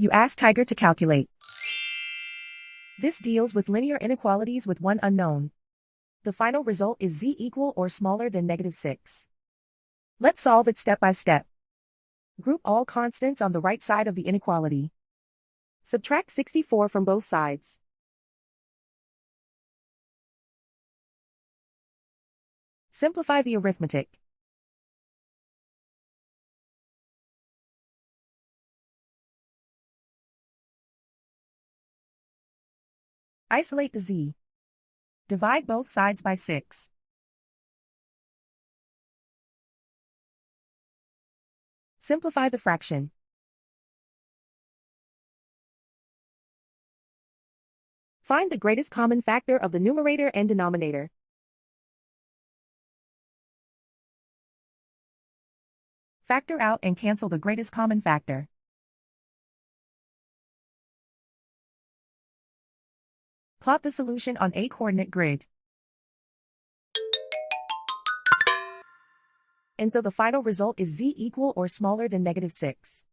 You ask Tiger to calculate. This deals with linear inequalities with one unknown. The final result is z equal or smaller than -6. Let's solve it step by step. Group all constants on the right side of the inequality. Subtract 64 from both sides. Simplify the arithmetic. Isolate the z. Divide both sides by 6. Simplify the fraction. Find the greatest common factor of the numerator and denominator. Factor out and cancel the greatest common factor. Plot the solution on a coordinate grid. And so the final result is z equal or smaller than -6.